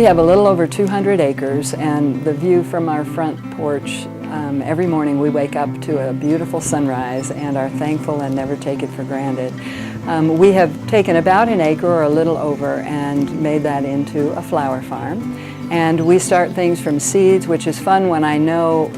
We have a little over 200 acres, and the view from our front porch, every morning we wake up to a beautiful sunrise and are thankful and never take it for granted. We have taken about an acre or a little over and made that into a flower farm. And we start things from seeds, which is fun when I know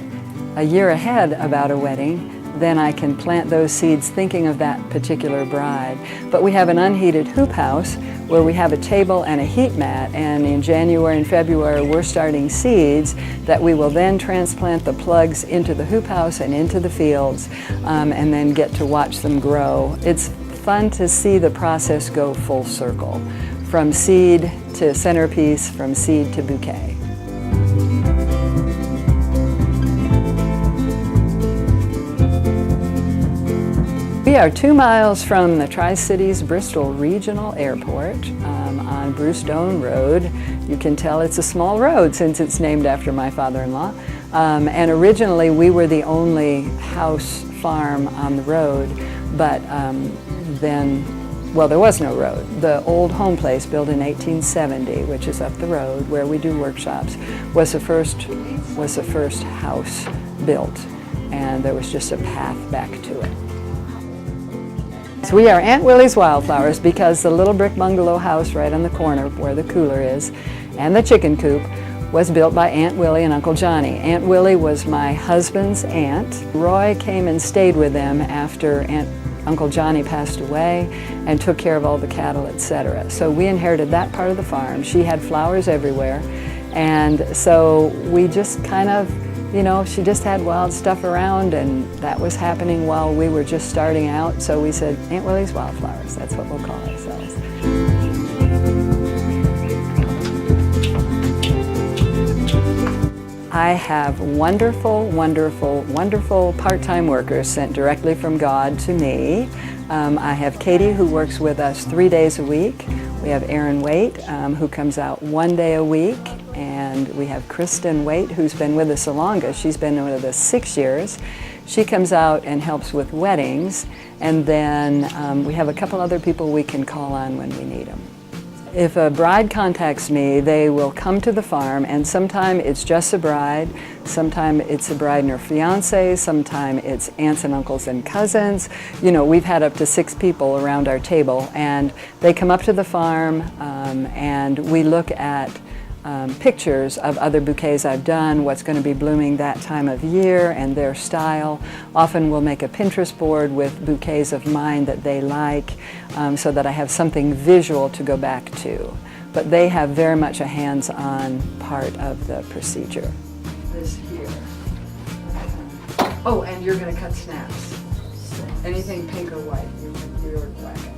a year ahead about a wedding. Then I can plant those seeds thinking of that particular bride. But we have an unheated hoop house where we have a table and a heat mat, and in January and February we're starting seeds that we will then transplant the plugs into the hoop house and into the fields, and then get to watch them grow. It's fun to see the process go full circle, from seed to centerpiece, from seed to bouquet. We are 2 miles from the Tri-Cities Bristol Regional Airport on Linda Doan Road. You can tell it's a small road since it's named after my father-in-law. And originally we were the only house farm on the road, but well, there was no road. The old home place built in 1870, which is up the road where we do workshops, was the first house built, and there was just a path back to it. So we are Aunt Willie's Wildflowers because the little brick bungalow house right on the corner where the cooler is and the chicken coop was built by Aunt Willie and Uncle Johnny. Aunt Willie was my husband's aunt. Roy came and stayed with them after Uncle Johnny passed away and took care of all the cattle, etc. So we inherited that part of the farm. She had flowers everywhere, and so we just kind of, you know, she just had wild stuff around, and that was happening while we were just starting out. So we said, Aunt Willie's Wildflowers, that's what we'll call ourselves. I have wonderful, wonderful, wonderful part-time workers sent directly from God to me. I have Katie, who works with us 3 days a week. We have Erin Waite, who comes out 1 day a week. And we have Kristen Waite, who's been with us the longest. She's been with us 6 years. She comes out and helps with weddings. And then we have a couple other people we can call on when we need them. If a bride contacts me, they will come to the farm, and sometimes it's just a bride, sometimes it's a bride and her fiance, sometimes it's aunts and uncles and cousins. You know, we've had up to 6 people around our table, and they come up to the farm and we look at pictures of other bouquets I've done, what's going to be blooming that time of year, and their style. Often we'll make a Pinterest board with bouquets of mine that they like, so that I have something visual to go back to. But they have very much a hands-on part of the procedure. This here. Oh, and you're going to cut snaps. Anything pink or white, you're whacking.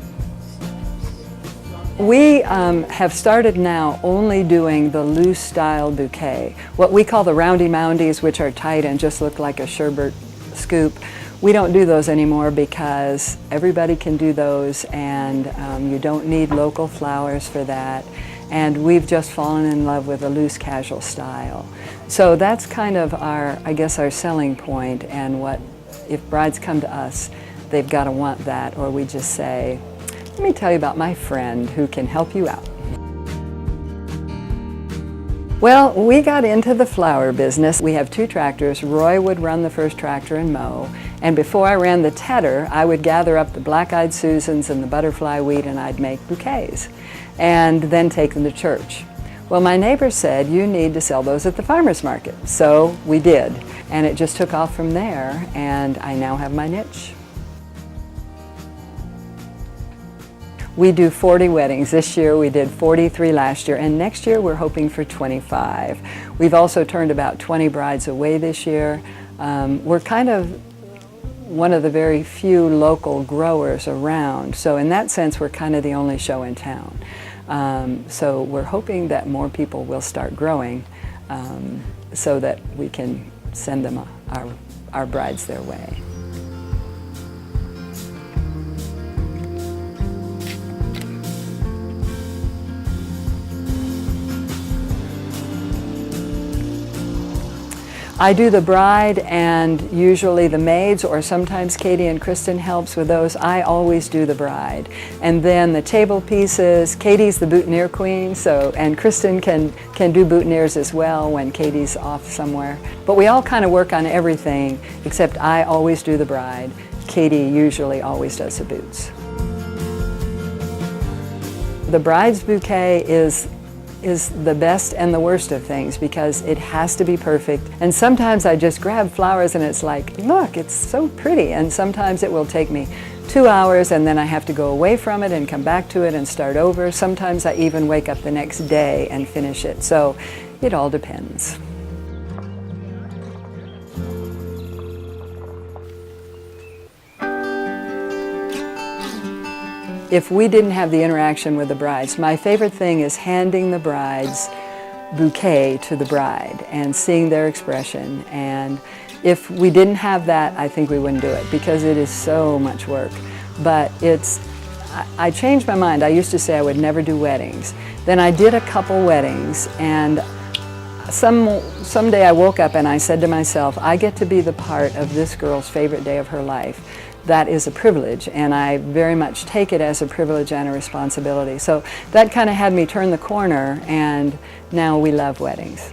We have started now only doing the loose style bouquet. What we call the roundy moundies, which are tight and just look like a sherbet scoop. We don't do those anymore because everybody can do those, and you don't need local flowers for that. And we've just fallen in love with a loose casual style. So that's kind of our, I guess, our selling point, and what, if brides come to us, they've got to want that, or we just say, let me tell you about my friend who can help you out. Well, we got into the flower business. We have 2 tractors. Roy would run the first tractor and mow. And before I ran the tedder, I would gather up the black-eyed Susans and the butterfly wheat, and I'd make bouquets and then take them to church. Well, my neighbor said, you need to sell those at the farmer's market. So we did. And it just took off from there, and I now have my niche. We do 40 weddings. This year we did 43 last year, and next year we're hoping for 25. We've also turned about 20 brides away this year. We're kind of one of the very few local growers around, so in that sense we're kind of the only show in town. So we're hoping that more people will start growing so that we can send them our brides their way. I do the bride and usually the maids, or sometimes Katie and Kristen helps with those. I always do the bride. And then the table pieces, Katie's the boutonniere queen, and Kristen can do boutonnieres as well when Katie's off somewhere. But we all kind of work on everything, except I always do the bride. Katie usually always does the boots. The bride's bouquet is the best and the worst of things because it has to be perfect. And sometimes I just grab flowers and it's like, look, it's so pretty. And sometimes it will take me 2 hours and then I have to go away from it and come back to it and start over. Sometimes I even wake up the next day and finish it. So it all depends. If we didn't have the interaction with the brides, my favorite thing is handing the bride's bouquet to the bride and seeing their expression. And if we didn't have that, I think we wouldn't do it because it is so much work. But I changed my mind. I used to say I would never do weddings. Then I did a couple weddings, and someday I woke up and I said to myself, I get to be the part of this girl's favorite day of her life. That is a privilege, and I very much take it as a privilege and a responsibility. So that kind of had me turn the corner, and now we love weddings.